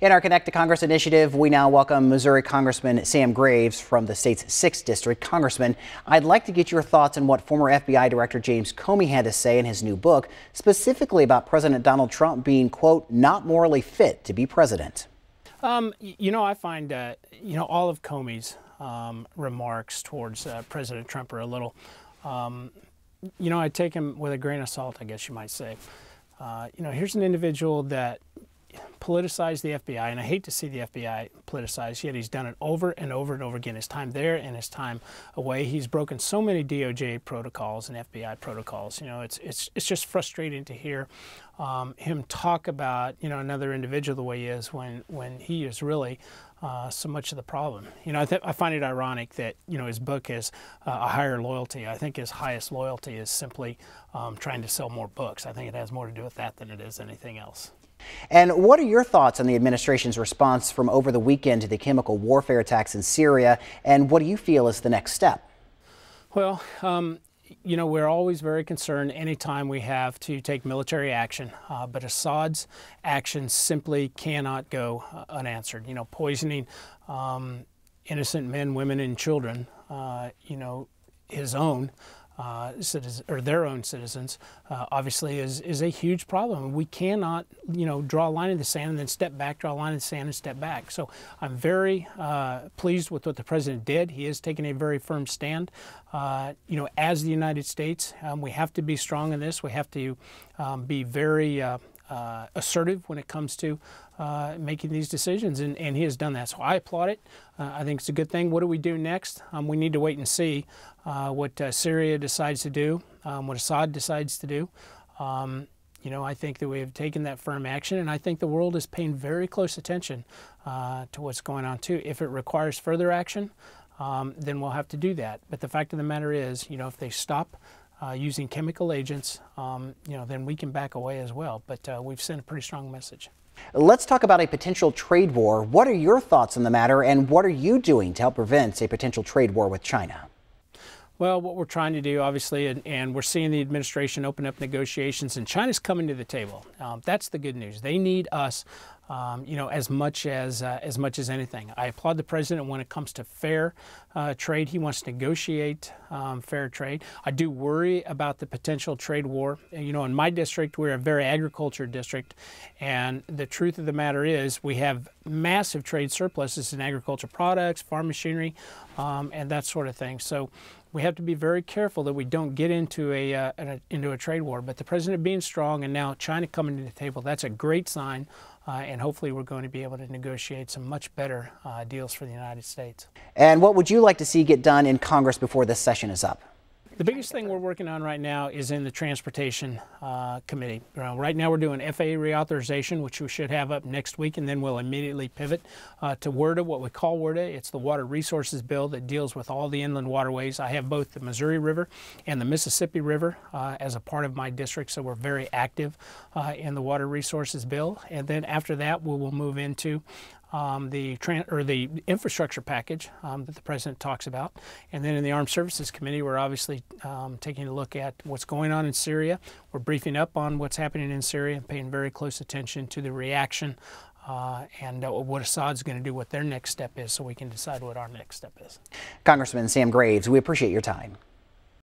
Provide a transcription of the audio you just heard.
In our Connect to Congress initiative, we now welcome Missouri Congressman Sam Graves from the state's 6th District. Congressman, I'd like to get your thoughts on what former FBI Director James Comey had to say in his new book, specifically about President Donald Trump being, quote, not morally fit to be president. I find, all of Comey's remarks towards President Trump are a little, I take him with a grain of salt, I guess you might say. Here's an individual that politicized the FBI, and I hate to see the FBI politicized, yet he's done it over and over and over again. His time there and his time away. He's broken so many DOJ protocols and FBI protocols. It's just frustrating to hear him talk about, another individual the way he is when he is really so much of the problem. I find it ironic that, his book is a higher loyalty. I think his highest loyalty is simply trying to sell more books. I think it has more to do with that than it is anything else. And what are your thoughts on the administration's response from over the weekend to the chemical warfare attacks in Syria, and what do you feel is the next step? Well, we're always very concerned anytime we have to take military action, but Assad's actions simply cannot go unanswered. Poisoning innocent men, women, and children, his own citizens, or their own citizens, obviously is a huge problem. We cannot, draw a line in the sand and then step back, draw a line in the sand and step back. So I'm very pleased with what the president did. He has taken a very firm stand. As the United States, we have to be strong in this. We have to be very assertive when it comes to making these decisions, and he has done that. So I applaud it. I think it's a good thing. What do we do next? We need to wait and see what Syria decides to do, what Assad decides to do. I think that we have taken that firm action, and I think the world is paying very close attention to what's going on too. If it requires further action, then we'll have to do that. But the fact of the matter is, if they stop using chemical agents, then we can back away as well. But we've sent a pretty strong message. Let's talk about a potential trade war. What are your thoughts on the matter, and what are you doing to help prevent a potential trade war with China? Well, what we're trying to do, obviously, and we're seeing the administration open up negotiations, and China's coming to the table. That's the good news. They need us, as much as anything. I applaud the president when it comes to fair trade. He wants to negotiate fair trade. I do worry about the potential trade war. In my district, we're a very agriculture district, and the truth of the matter is we have massive trade surpluses in agriculture products, farm machinery, and that sort of thing. So we have to be very careful that we don't get into a trade war. But the president being strong and now China coming to the table, that's a great sign. And hopefully we're going to be able to negotiate some much better deals for the United States. And what would you like to see get done in Congress before this session is up? The biggest thing we're working on right now is in the Transportation Committee. Right now we're doing FAA reauthorization, which we should have up next week, and then we'll immediately pivot to WRDA, what we call WRDA. It's the Water Resources Bill that deals with all the inland waterways. I have both the Missouri River and the Mississippi River as a part of my district, so we're very active in the Water Resources Bill. And then after that, we will move into the infrastructure package that the president talks about. And then in the Armed Services Committee, we're obviously taking a look at what's going on in Syria. We're briefing up on what's happening in Syria and paying very close attention to the reaction and what Assad's going to do, what their next step is, so we can decide what our next step is. Congressman Sam Graves, we appreciate your time.